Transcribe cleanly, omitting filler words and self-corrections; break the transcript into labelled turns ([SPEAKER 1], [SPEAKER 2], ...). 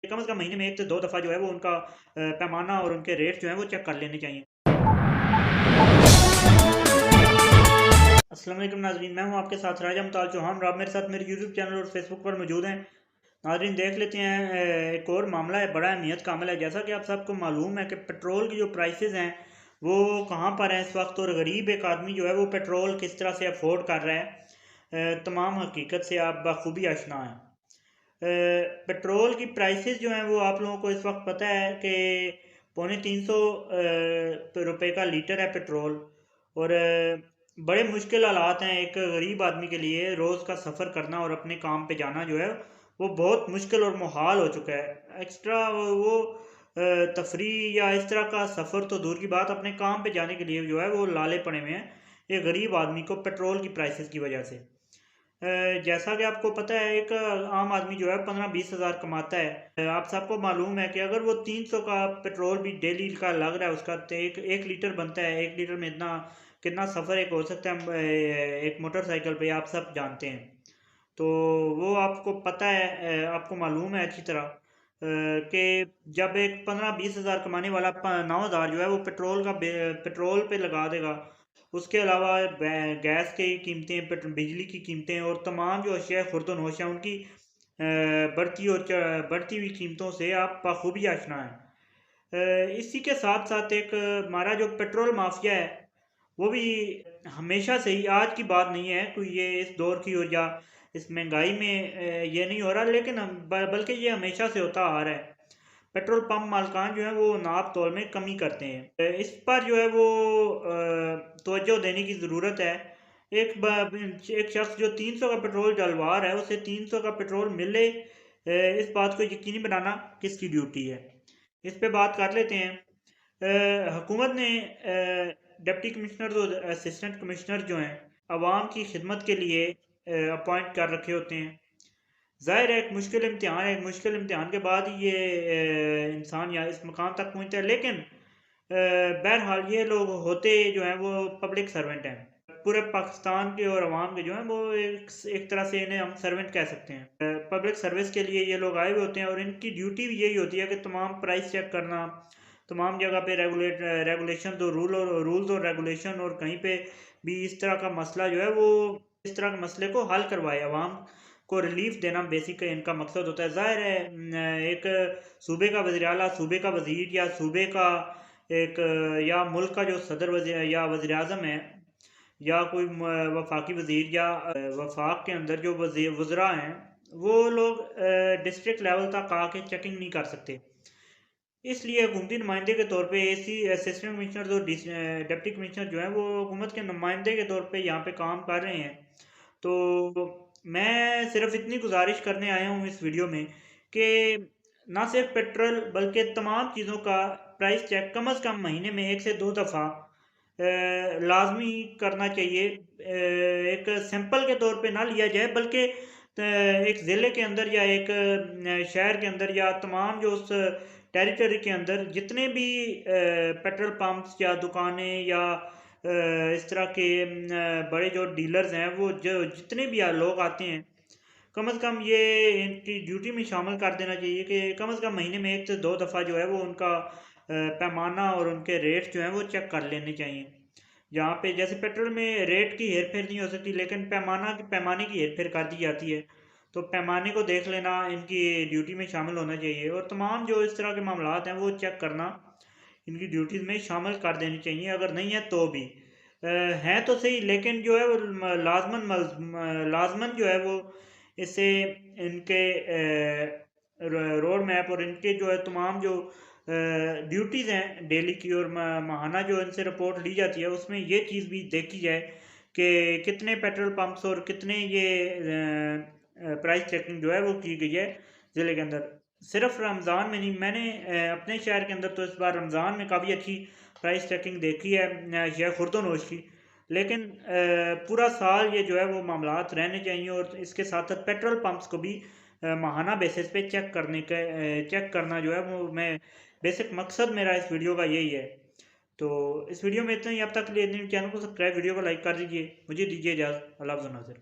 [SPEAKER 1] कम से कम महीने में 1 से 2 दफ़ा जो है वो उनका पैमाना और उनके रेट जो हैं वो चेक कर लेने चाहिए। अस्सलाम वालेकुम नाज़रीन, मैं हूं आपके साथ राजा मुताल चौहान। आप मेरे साथ मेरे यूट्यूब चैनल और फेसबुक पर मौजूद हैं। नाज़रीन देख लेते हैं, एक और मामला है, बड़ा अहमियत का मामला है। जैसा कि आप सबको मालूम है कि पेट्रोल की जो प्राइसेस हैं वो कहाँ पर हैं इस वक्त, और गरीब एक आदमी जो है वो पेट्रोल किस तरह से अफोर्ड कर रहा है, तमाम हकीकत से आप बखूबी आशना हैं। पेट्रोल की प्राइसेस जो हैं वो आप लोगों को इस वक्त पता है कि पौने 300 रुपये का लीटर है पेट्रोल। और बड़े मुश्किल हालात हैं एक गरीब आदमी के लिए, रोज़ का सफ़र करना और अपने काम पे जाना जो है वो बहुत मुश्किल और मुहाल हो चुका है। एक्स्ट्रा वो तफरी या इस तरह का सफ़र तो दूर की बात, अपने काम पे जाने के लिए जो है वो लाले पड़े हुए हैं एक गरीब आदमी को पेट्रोल की प्राइसेस की वजह से। जैसा कि आपको पता है, एक आम आदमी जो है 15-20 हज़ार कमाता है। आप सबको मालूम है कि अगर वो 300 का पेट्रोल भी डेली का लग रहा है उसका, तो एक लीटर बनता है। 1 लीटर में इतना कितना सफ़र एक हो सकता है, एक मोटरसाइकिल पे, आप सब जानते हैं। तो वो आपको पता है, आपको मालूम है अच्छी तरह कि जब एक 15-20 हज़ार कमाने वाला 9 हज़ार जो है वो पेट्रोल पे लगा देगा, उसके अलावा गैस की कीमतें, बिजली की कीमतें और तमाम जो अशिया खुर्दनोश हैं उनकी बढ़ती हुई कीमतों से आप बखूबी आशना हैं। इसी के साथ साथ एक हमारा जो पेट्रोल माफिया है वो भी हमेशा से ही, आज की बात नहीं है कोई, ये इस दौर की हो या इस महंगाई में ये नहीं हो रहा, लेकिन बल्कि ये हमेशा से होता आ रहा है। पेट्रोल पंप मालकान जो है वो नाप तोल में कमी करते हैं। इस पर जो है वो तवज्जो देने की ज़रूरत है। एक शख्स जो 300 का पेट्रोल डलवा रहा है उसे 300 का पेट्रोल मिले, इस बात को यकीनी बनाना किसकी ड्यूटी है, इस पे बात कर लेते हैं। हुकूमत ने डिप्टी कमिश्नर और असिस्टेंट कमिश्नर जो हैं आवाम की खिदमत के लिए अपॉइंट कर रखे होते हैं। ज़ाहिर है एक मुश्किल इम्तिहान है, एक मुश्किल इम्तिहान के बाद ही ये इंसान या इस मुकाम तक पहुंचता है, लेकिन बहरहाल ये लोग होते जो हैं वो पब्लिक सर्वेंट हैं। पूरे पाकिस्तान के और अवाम के जो हैं वो एक तरह से इन्हें हम सर्वेंट कह सकते हैं। पब्लिक सर्विस के लिए ये लोग आए हुए होते हैं और इनकी ड्यूटी भी यही होती है कि तमाम प्राइस चेक करना, तमाम जगह पे रेगुलेशन, तो रूल्स और रेगुलेशन, और कहीं पे भी इस तरह का मसला जो है वो, इस तरह के मसले को हल करवाए, अवाम को रिलीफ देना बेसिक इनका मकसद होता है। ज़ाहिर है एक सूबे का वज़ीर आला, सूबे का वज़ीर, या सूबे का एक या मुल्क का जो सदर वज़ीर या वज़ीर आज़म है, या कोई वफाकी वज़ीर, या वफाक के अंदर जो वज़रा हैं, वो लोग डिस्ट्रिक्ट लेवल तक आके चेकिंग नहीं कर सकते। इसलिए हुकूमती नुमाइंदे के तौर पे एसी असिस्टेंट कमिश्नर और डिप्टी कमिश्नर जो है वो हुकूमत के नुमाइंदे के तौर पे यहाँ पे काम कर रहे हैं। तो मैं सिर्फ इतनी गुजारिश करने आया हूँ इस वीडियो में कि ना सिर्फ पेट्रोल बल्कि तमाम चीज़ों का प्राइस चेक कम से कम महीने में 1 से 2 दफ़ा लाजमी करना चाहिए। एक सैंपल के तौर पे ना लिया जाए, बल्कि एक ज़िले के अंदर या एक शहर के अंदर या तमाम जो उस टेरिटरी के अंदर जितने भी पेट्रोल पंप्स या दुकानें या इस तरह के बड़े जो डीलर्स हैं, वो जो जितने भी लोग आते हैं, कम से कम ये इनकी ड्यूटी में शामिल कर देना चाहिए कि कम से कम महीने में 1 से 2 दफ़ा जो है वो उनका पैमाना और उनके रेट जो हैं वो चेक कर लेने चाहिए। जहाँ पे जैसे पेट्रोल में रेट की हेर फेर नहीं हो सकती, लेकिन पैमाने की हेर फेर कर दी जाती है। तो पैमाने को देख लेना इनकी ड्यूटी में शामिल होना चाहिए, और तमाम जो इस तरह के मामलात हैं वो चेक करना इनकी ड्यूटीज़ में शामिल कर देनी चाहिए। अगर नहीं है तो भी हैं तो सही, लेकिन जो है वो लाजमन जो है वो इससे इनके रोड मैप और इनके जो है तमाम जो ड्यूटीज़ हैं डेली की और माहाना जो इनसे रिपोर्ट ली जाती है, उसमें ये चीज़ भी देखी जाए कि कितने पेट्रोल पंप्स और कितने ये प्राइस चेकिंग जो है वो की गई है ज़िले के अंदर। सिर्फ रमज़ान में नहीं, मैंने अपने शहर के अंदर तो इस बार रमज़ान में काफ़ी अच्छी प्राइस चेकिंग देखी है शेख खुर्दनोश की। लेकिन पूरा साल ये जो है वो मामलात रहने चाहिए, और इसके साथ साथ पेट्रोल पंप्स को भी माहाना बेसिस पे चेक करना जो है वो, मैं बेसिक मकसद मेरा इस वीडियो का यही है। तो इस वीडियो में इतना ही, अब तक के लिए चैनल को सब्सक्राइब, वीडियो को लाइक कर दीजिए। मुझे दीजिए इजाज़त। अल्लाह हाफ़िज़ नाज़रीन।